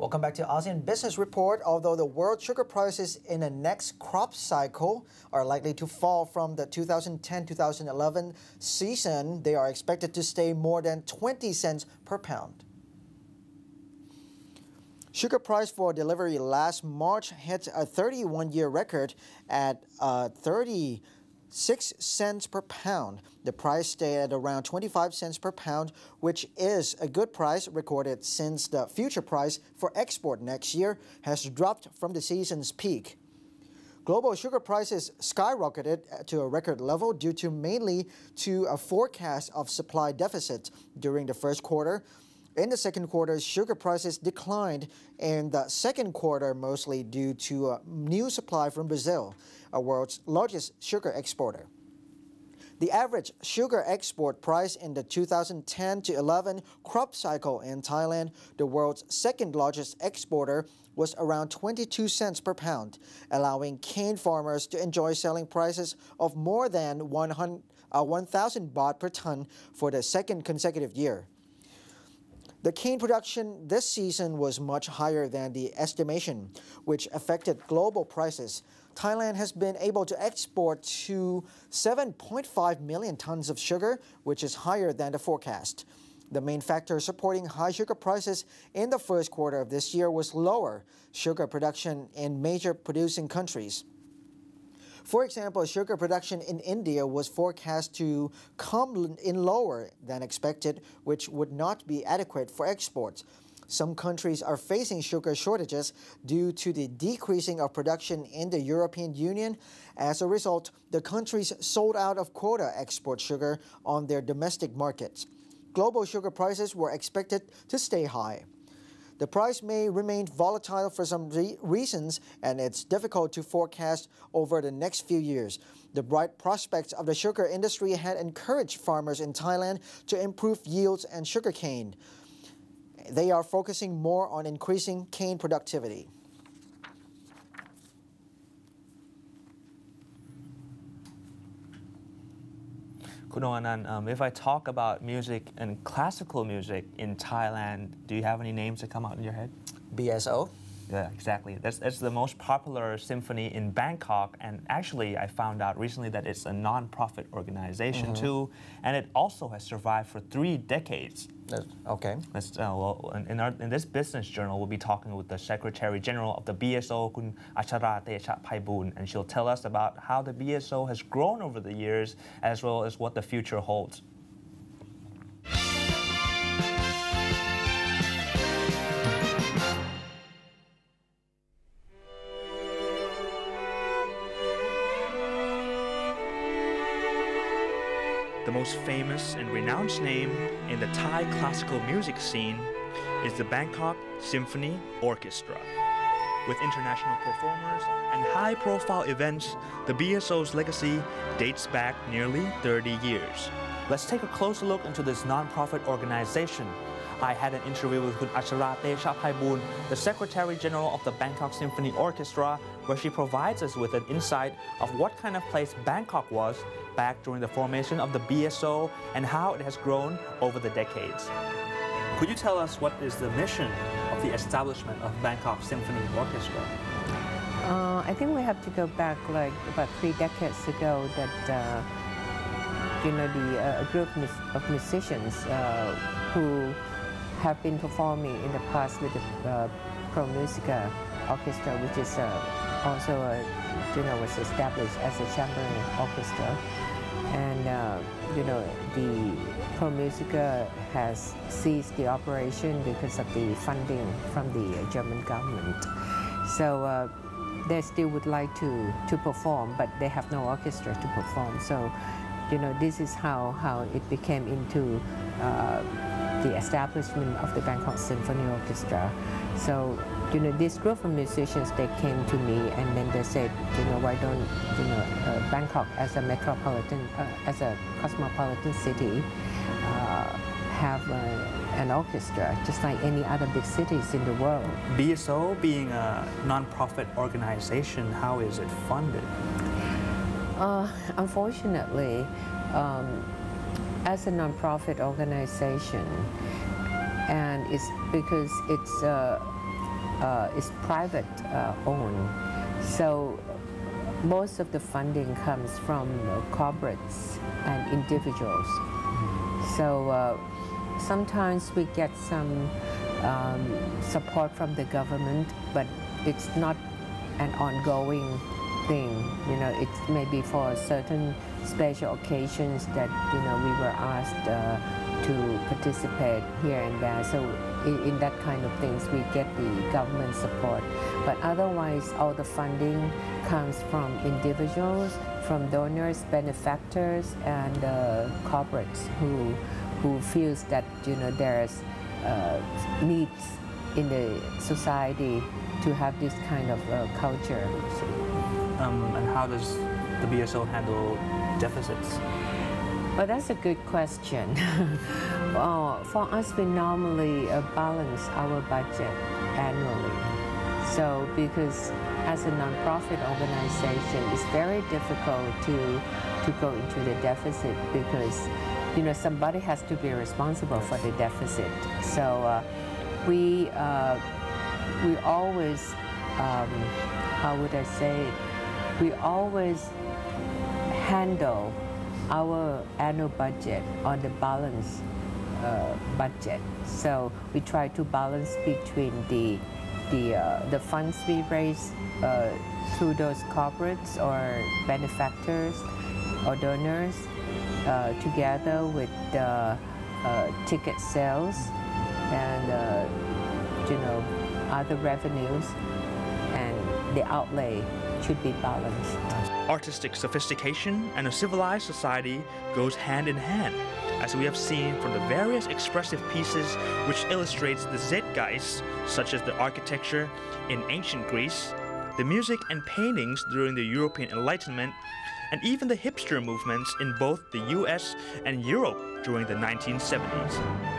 Welcome back to ASEAN Business Report. Although the world sugar prices in the next crop cycle are likely to fall from the 2010-2011 season, they are expected to stay more than 20 cents per pound. Sugar price for delivery last March hit a 31-year record at 36 cents per pound. The price stayed at around 25 cents per pound, which is a good price recorded since the future price for export next year has dropped from the season's peak. Global sugar prices skyrocketed to a record level due mainly to a forecast of supply deficit during the first quarter. In the second quarter, sugar prices declined in the second quarter mostly due to new supply from Brazil, a world's largest sugar exporter. The average sugar export price in the 2010-11 crop cycle in Thailand, the world's second largest exporter, was around 22 cents per pound, allowing cane farmers to enjoy selling prices of more than 1,000 baht per ton for the second consecutive year. The cane production this season was much higher than the estimation, which affected global prices. Thailand has been able to export to 7.5 million tons of sugar, which is higher than the forecast. The main factor supporting high sugar prices in the first quarter of this year was lower sugar production in major producing countries. For example, sugar production in India was forecast to come in lower than expected, which would not be adequate for exports. Some countries are facing sugar shortages due to the decreasing of production in the European Union. As a result, the countries sold out of quota export sugar on their domestic markets. Global sugar prices were expected to stay high. The price may remain volatile for some reasons, and it's difficult to forecast over the next few years. The bright prospects of the sugar industry had encouraged farmers in Thailand to improve yields and sugarcane. They are focusing more on increasing cane productivity. If I talk about music and classical music in Thailand, do you have any names that come out in your head? BSO? Yeah, exactly. That's the most popular symphony in Bangkok, and actually I found out recently that it's a non-profit organization too, and it also has survived for 3 decades. Okay. In this business journal, we'll be talking with the Secretary General of the BSO, Kun Achara Techa Phaiboon, and she'll tell us about how the BSO has grown over the years, as well as what the future holds. The most famous and renowned name in the Thai classical music scene is the Bangkok Symphony Orchestra. With international performers and high-profile events, the BSO's legacy dates back nearly 30 years. Let's take a closer look into this non-profit organization. I had an interview with Kun Achara Techa Phaiboon, the Secretary General of the Bangkok Symphony Orchestra, where she provides us with an insight of what kind of place Bangkok was back during the formation of the BSO and how it has grown over the decades. Could you tell us what is the mission of the establishment of Bangkok Symphony Orchestra? I think we have to go back like about 3 decades ago that a group of musicians who have been performing in the past with the Pro Musica Orchestra, which is also was established as a chamber orchestra, and the Pro Musica has ceased the operation because of the funding from the German government. So they still would like to perform, but they have no orchestra to perform. So this is how it became into the establishment of the Bangkok Symphony Orchestra. So this group of musicians, they came to me and then they said, why don't Bangkok as a metropolitan, as a cosmopolitan city, have an orchestra just like any other big cities in the world. BSO being a non-profit organization, how is it funded? Unfortunately, as a non-profit organization, and it's because it's is private owned. So most of the funding comes from corporates and individuals. So sometimes we get some support from the government, but it's not an ongoing thing. You know, it's maybe for certain special occasions that, you know, we were asked to participate here and there. So in that kind of things, we get the government support. But otherwise, all the funding comes from individuals, from donors, benefactors, and corporates who feels that, you know, there's needs in the society to have this kind of culture. And how does the BSO handle deficits? Well, that's a good question. For us, we normally balance our budget annually. So because as a nonprofit organization, it's very difficult to go into the deficit because, you know, somebody has to be responsible for the deficit. So we always, how would I say it? We always handle our annual budget on the balance budget. So we try to balance between the funds we raise through those corporates or benefactors or donors together with the ticket sales and you know, other revenues, and the outlay should be balanced. Artistic sophistication and a civilized society goes hand in hand, as we have seen from the various expressive pieces which illustrates the zeitgeist, such as the architecture in ancient Greece, the music and paintings during the European Enlightenment, and even the hipster movements in both the US and Europe during the 1970s.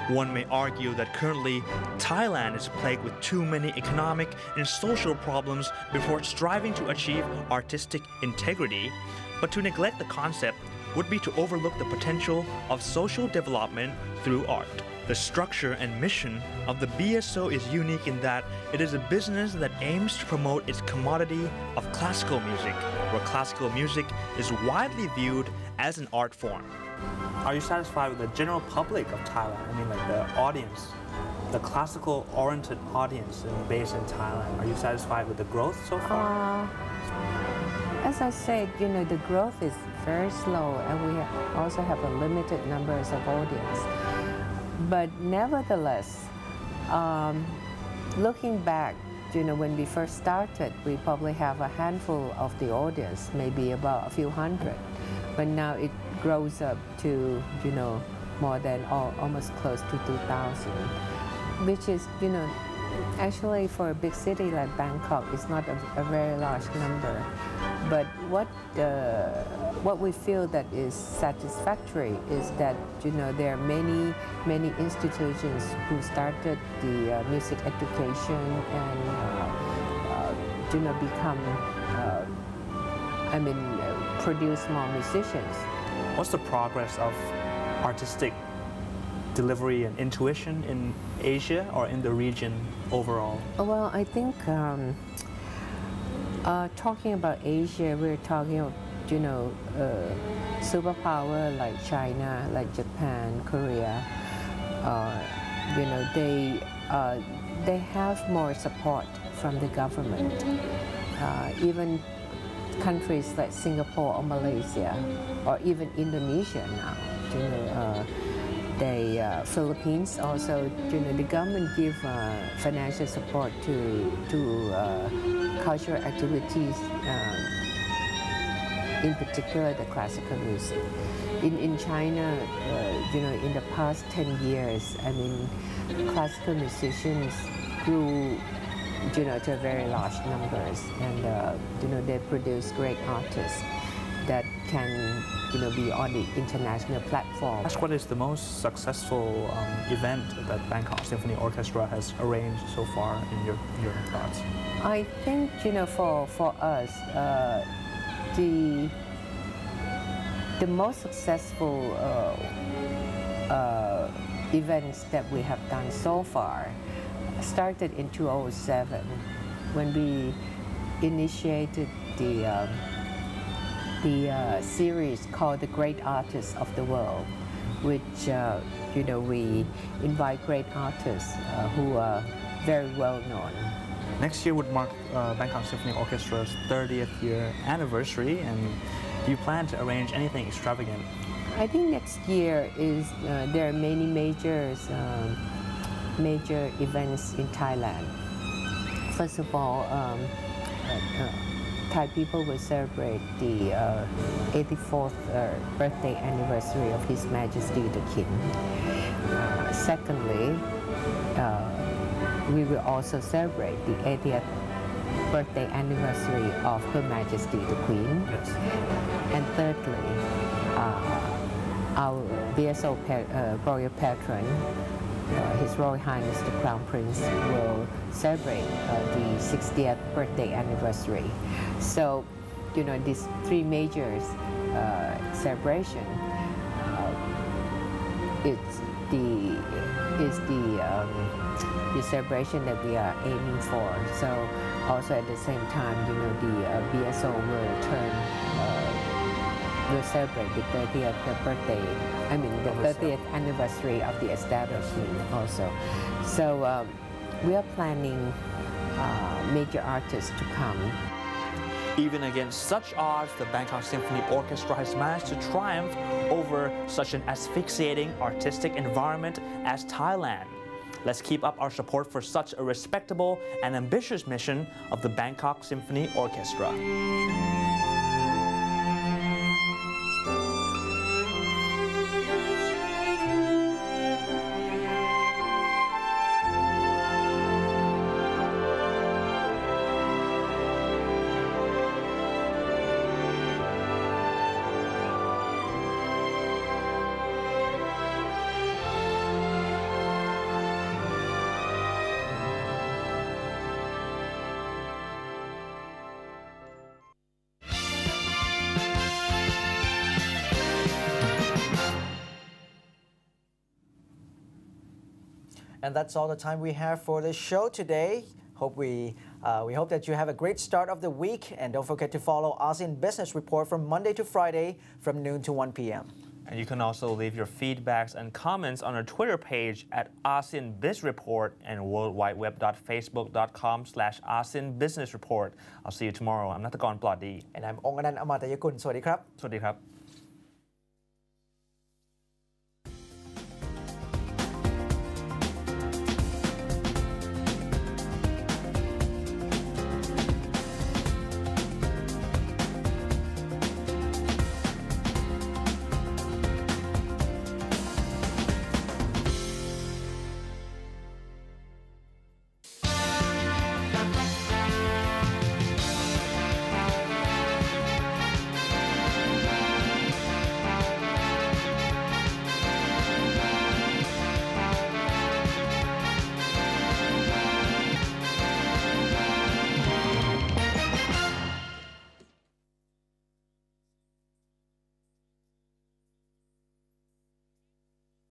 One may argue that currently Thailand is plagued with too many economic and social problems before striving to achieve artistic integrity, but to neglect the concept would be to overlook the potential of social development through art. The structure and mission of the BSO is unique in that it is a business that aims to promote its commodity of classical music, where classical music is widely viewed as an art form. Are you satisfied with the general public of Thailand? I mean, like the audience, the classical-oriented audience based in Thailand. Are you satisfied with the growth so far? As I said, you know, the growth is very slow, and we also have a limited numbers of audience. But nevertheless, looking back, you know, when we first started, we probably have a handful of the audience, maybe about a few hundred. But now it grows up to, you know, more than almost close to 2,000, which is, you know, actually for a big city like Bangkok, it's not a very large number. But what we feel that is satisfactory is that, you know, there are many institutions who started the music education and you know, become produce more musicians. What's the progress of artistic delivery and intuition in Asia or in the region overall? Well, I think talking about Asia, we're talking about, you know, superpower like China, like Japan, Korea. You know, they have more support from the government. Even countries like Singapore or Malaysia, or even Indonesia now, you know, Philippines also, you know, the government give financial support to cultural activities, in particular the classical music. In China, you know, in the past 10 years, I mean, classical musicians grew, you know, to very large numbers, and you know, they produce great artists that can, you know, be on the international platform. What is the most successful event that Bangkok Symphony Orchestra has arranged so far in your thoughts? I think, you know, for us, the most successful events that we have done so far started in 2007 when we initiated the series called The Great Artists of the World, which we invite great artists who are very well known. Next year would mark Bangkok Symphony Orchestra's 30th year anniversary, and do you plan to arrange anything extravagant? I think next year there are many major events in Thailand. First of all, Thai people will celebrate the 84th birthday anniversary of His Majesty the King. Secondly, we will also celebrate the 80th birthday anniversary of Her Majesty the Queen. Yes. And thirdly, our BSO royal patron, His Royal Highness the Crown Prince, will celebrate the 60th birthday anniversary. So, these three major celebration is the celebration that we are aiming for. So, also at the same time, the BSO will celebrate the 30th birthday. The 30th anniversary of the establishment also. So we are planning major artists to come. Even against such odds, the Bangkok Symphony Orchestra has managed to triumph over such an asphyxiating artistic environment as Thailand. Let's keep up our support for such a respectable and ambitious mission of the Bangkok Symphony Orchestra. And that's all the time we have for this show today. We hope that you have a great start of the week, and don't forget to follow ASEAN Business Report from Monday to Friday from noon to 1 p.m. And you can also leave your feedbacks and comments on our Twitter page at ASEAN Biz Report and worldwideweb.facebook.com/ASEAN Business Report. I'll see you tomorrow. I'm Nathakorn Ploddi. And I'm Onganan Amatayakun. สวัสดีครับ สวัสดีครับ